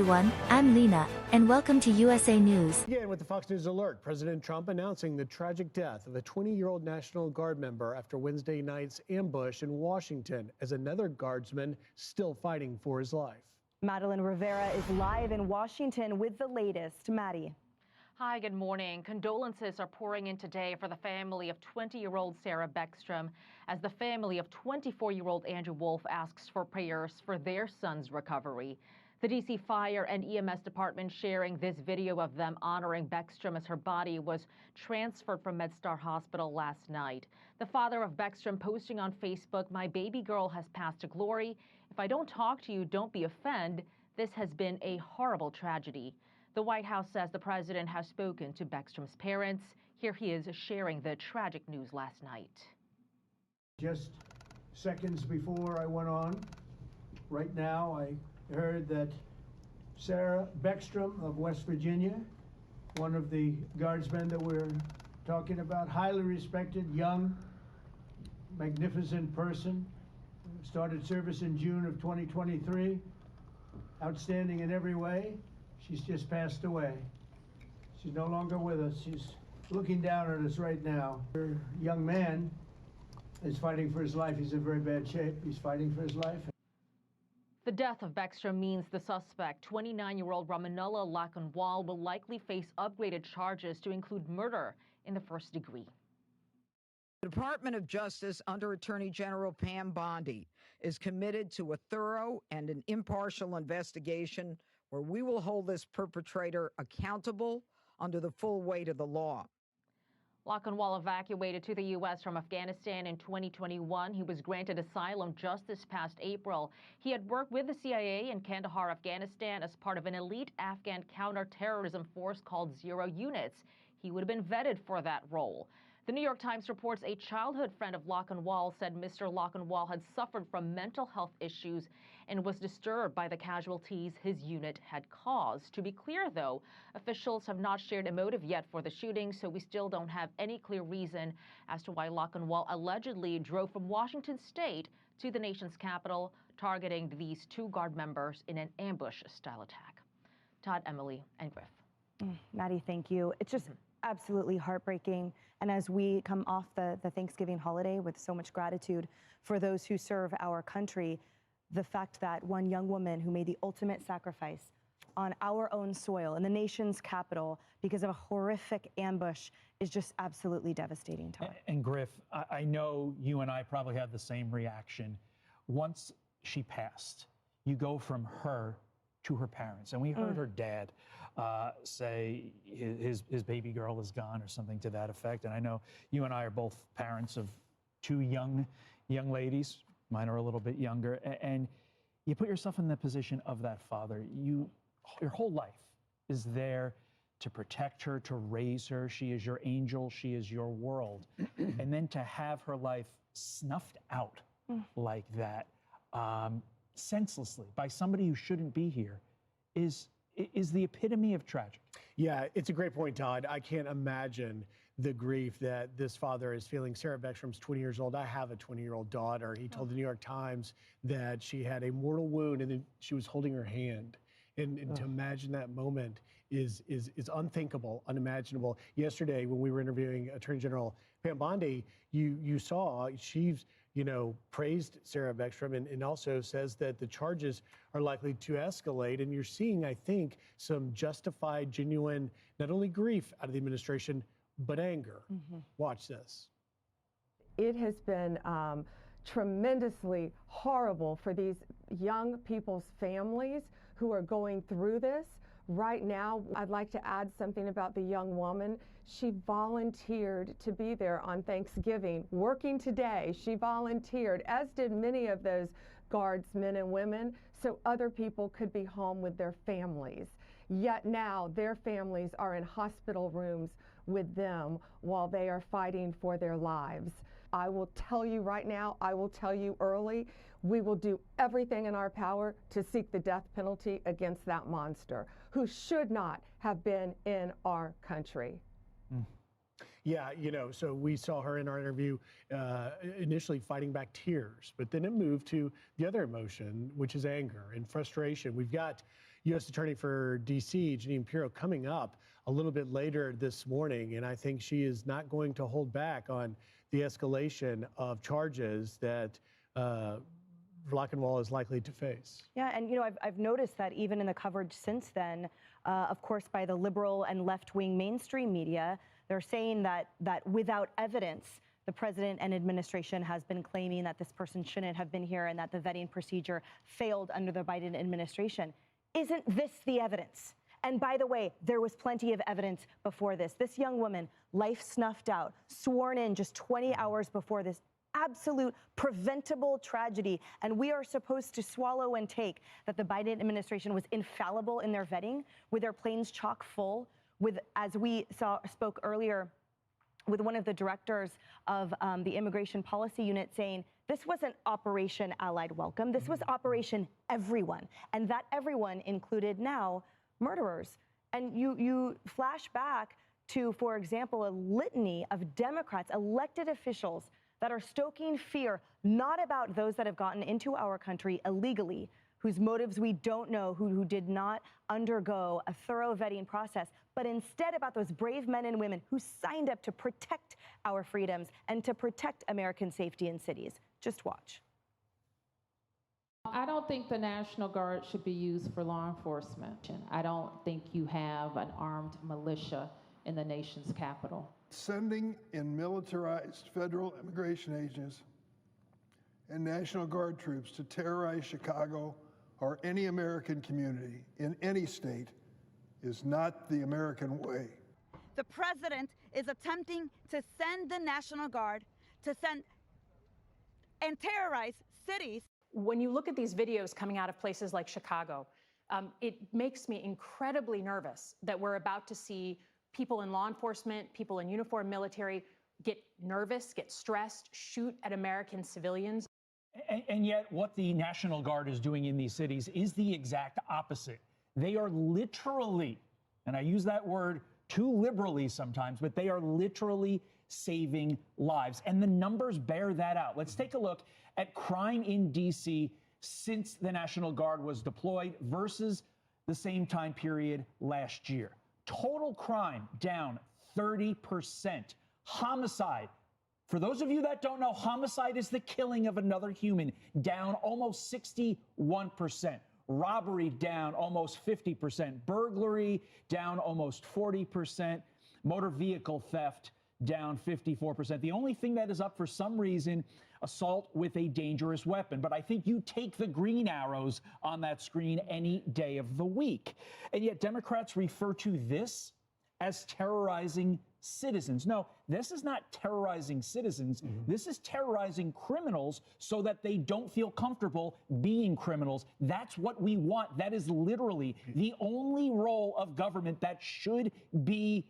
everyone, I'm Lena, and welcome to USA News. Again with the Fox News alert, President Trump announcing the tragic death of a 20-year-old National Guard member after Wednesday night's ambush in Washington, as another guardsman still fighting for his life. Madeline Rivera is live in Washington with the latest. Maddie. Hi, good morning. Condolences are pouring in today for the family of 20-year-old Sarah Beckstrom, as the family of 24-year-old Andrew Wolf asks for prayers for their son's recovery. The D.C. Fire and EMS Department sharing this video of them honoring Beckstrom as her body was transferred from MedStar Hospital last night. The father of Beckstrom posting on Facebook, "My baby girl has passed to glory. If I don't talk to you, don't be offended. This has been a horrible tragedy." The White House says the president has spoken to Beckstrom's parents. Here he is sharing the tragic news last night. Just seconds before I went on, right now, I heard that Sarah Beckstrom of West Virginia, one of the guardsmen that we're talking about, highly respected, young, magnificent person, started service in June of 2023, outstanding in every way. She's just passed away. She's no longer with us. She's looking down at us right now. Her young man is fighting for his life. He's in very bad shape. He's fighting for his life. The death of Beckstrom means the suspect, 29-year-old Ramanullah Lakanwal, will likely face upgraded charges to include murder in the first degree. The Department of Justice under Attorney General Pam Bondi is committed to a thorough and an impartial investigation where we will hold this perpetrator accountable under the full weight of the law. Lakanwal evacuated to the U.S. from Afghanistan in 2021. He was granted asylum just this past April. He had worked with the CIA in Kandahar, Afghanistan, as part of an elite Afghan counterterrorism force called Zero Units. He would have been vetted for that role. The New York Times reports a childhood friend of Lakanwal said Mr. Lakanwal had suffered from mental health issues and was disturbed by the casualties his unit had caused. To be clear, though, officials have not shared a motive yet for the shooting, so we still don't have any clear reason as to why Lakanwal allegedly drove from Washington state to the nation's capital, targeting these two Guard members in an ambush-style attack. Todd, Emily, and Griff. Maddie, thank you. It's just absolutely heartbreaking. And as we come off the Thanksgiving holiday with so much gratitude for those who serve our country, the fact that one young woman who made the ultimate sacrifice on our own soil in the nation's capital because of a horrific ambush is just absolutely devastating to her. And Griff, I know you and I probably had the same reaction. Once she passed, you go from her to her parents. And we heard her dad say his baby girl is gone or something to that effect. And I know you and I are both parents of two young ladies. Mine are a little bit younger. And you put yourself in the position of that father. Your whole life is there to protect her, to raise her. She is your angel. She is your world. And then to have her life snuffed out like that, senselessly by somebody who shouldn't be here is the epitome of tragic. Yeah, it's a great point, Todd. I can't imagine the grief that this father is feeling. Sarah Beckstrom's 20 years old. I have a 20-year-old daughter. He told the New York Times that she had a mortal wound and then she was holding her hand. And to imagine that moment is unthinkable, unimaginable. Yesterday, when we were interviewing Attorney General Pam Bondi, you saw she's praised Sarah Beckstrom and also says that the charges are likely to escalate. And you're seeing, I think, some justified, genuine, not only grief out of the administration, but anger. Watch this. It has been tremendously horrible for these young people's families who are going through this. Right now, I'd like to add something about the young woman. She volunteered to be there on Thanksgiving, working today. She volunteered, as did many of those guardsmen and women, so other people could be home with their families. Yet now their families are in hospital rooms with them while they are fighting for their lives. I will tell you right now, I will tell you early, we will do everything in our power to seek the death penalty against that monster who should not have been in our country. Yeah, so we saw her in our interview initially fighting back tears, but then it moved to the other emotion, which is anger and frustration. We've got, U.S. Attorney for D.C., Jeanine Pirro, coming up a little bit later this morning, and I think she is not going to hold back on the escalation of charges that Lockenwall is likely to face. Yeah, and I've noticed that even in the coverage since then, of course, by the liberal and left-wing mainstream media, they're saying that without evidence, the president and administration has been claiming that this person shouldn't have been here and that the vetting procedure failed under the Biden administration. Isn't this the evidence? And by the way, there was plenty of evidence before this. This young woman, life snuffed out, sworn in just 20 hours before this absolute preventable tragedy. And we are supposed to swallow and take that the Biden administration was infallible in their vetting, with their planes chock full, with, as we spoke earlier, with one of the directors of the Immigration Policy Unit saying, this wasn't Operation Allied Welcome, this was Operation Everyone. And that everyone included now murderers. And you flash back to, for example, a litany of Democrats, elected officials, that are stoking fear, not about those that have gotten into our country illegally, whose motives we don't know, who did not undergo a thorough vetting process, but instead about those brave men and women who signed up to protect our freedoms and to protect American safety in cities. Just watch. I don't think the National Guard should be used for law enforcement. I don't think you have an armed militia in the nation's capital. Sending in militarized federal immigration agents and National Guard troops to terrorize Chicago or any American community in any state is not the American way. The president is attempting to send the National Guard to send and terrorize cities. When you look at these videos coming out of places like Chicago, it makes me incredibly nervous that we're about to see people in law enforcement, people in uniform military get nervous, get stressed, shoot at American civilians. And yet what the National Guard is doing in these cities is the exact opposite. They are literally, and I use that word too liberally sometimes, but they are literally saving lives. And the numbers bear that out. Let's take a look at crime in D.C. since the National Guard was deployed versus the same time period last year. Total crime down 30%. Homicide, for those of you that don't know, homicide is the killing of another human, down almost 61%. Robbery down almost 50%. Burglary down almost 40%. Motor vehicle theft down 54%. The only thing that is up for some reason, assault with a dangerous weapon. But I think you take the green arrows on that screen any day of the week. And yet Democrats refer to this as terrorizing citizens. No, this is not terrorizing citizens. This is terrorizing criminals so that they don't feel comfortable being criminals. That's what we want. That is literally the only role of government that should be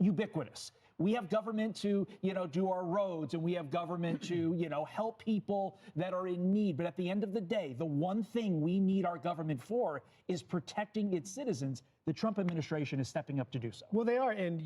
ubiquitous. We have government to, do our roads, and we have government to, help people that are in need. But at the end of the day, the one thing we need our government for is protecting its citizens. The Trump administration is stepping up to do so. Well, they are. And,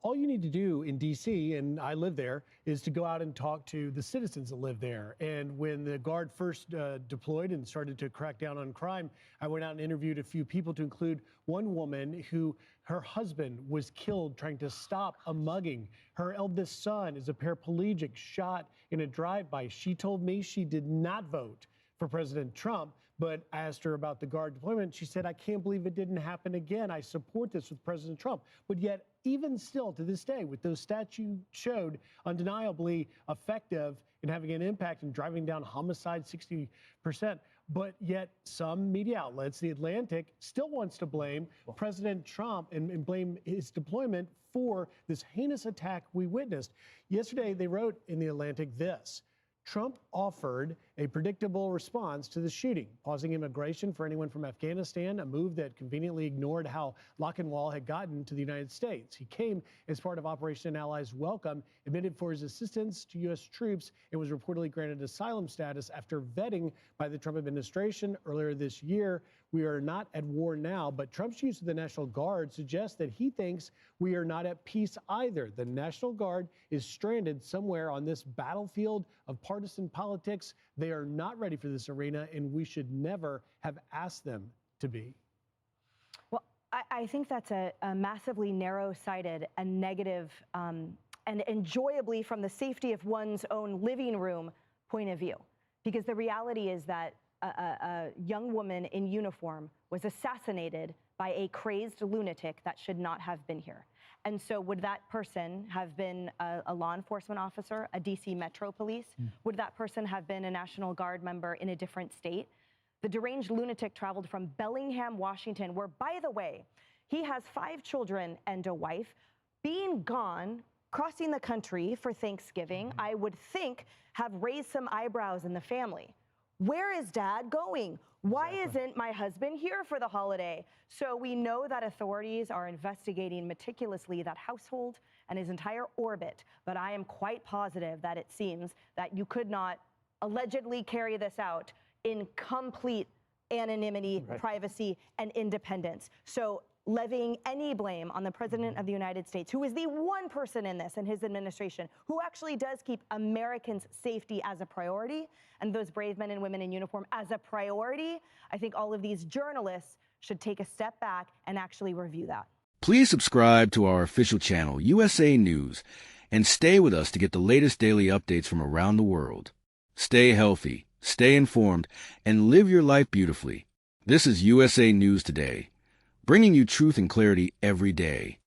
all you need to do in D.C., and I live there, is to go out and talk to the citizens that live there. And when the Guard first deployed and started to crack down on crime, I went out and interviewed a few people, to include one woman who her husband was killed trying to stop a mugging. Her eldest son is a paraplegic shot in a drive-by. She told me she did not vote for President Trump, but I asked her about the Guard deployment. She said, I can't believe it didn't happen again. I support this with President Trump. But yet, even still to this day, with those stats you showed, undeniably effective in having an impact in driving down homicide 60%. But yet some media outlets, The Atlantic, still wants to blame President Trump and blame his deployment for this heinous attack we witnessed. Yesterday, they wrote in The Atlantic this: Trump offered a predictable response to the shooting, pausing immigration for anyone from Afghanistan, a move that conveniently ignored how Lockenwall had gotten to the United States. He came as part of Operation Allies Welcome, admitted for his assistance to U.S. troops, and was reportedly granted asylum status after vetting by the Trump administration earlier this year. We are not at war now, but Trump's use of the National Guard suggests that he thinks we are not at peace either. The National Guard is stranded somewhere on this battlefield of partisan politics. They are not ready for this arena, and we should never have asked them to be. I think that's a massively narrow-sighted and negative, and enjoyably from the safety of one's own living room point of view. Because the reality is that a young woman in uniform was assassinated by a crazed lunatic that should not have been here. And so would that person have been a law enforcement officer, a DC Metro Police? Would that person have been a National Guard member in a different state? The deranged lunatic traveled from Bellingham, Washington, where, by the way, he has 5 children and a wife. Being gone, crossing the country for Thanksgiving, I would think have raised some eyebrows in the family. Where is Dad going? Why isn't my husband here for the holiday? So we know that authorities are investigating meticulously that household and his entire orbit, but I am quite positive that it seems that you could not allegedly carry this out in complete anonymity, privacy, and independence. So levying any blame on the President of the United States, who is the one person in this and his administration who actually does keep Americans' safety as a priority and those brave men and women in uniform as a priority, I think all of these journalists should take a step back and actually review that. Please subscribe to our official channel, USA News, and stay with us to get the latest daily updates from around the world. Stay healthy, stay informed, and live your life beautifully. This is USA News Today, bringing you truth and clarity every day.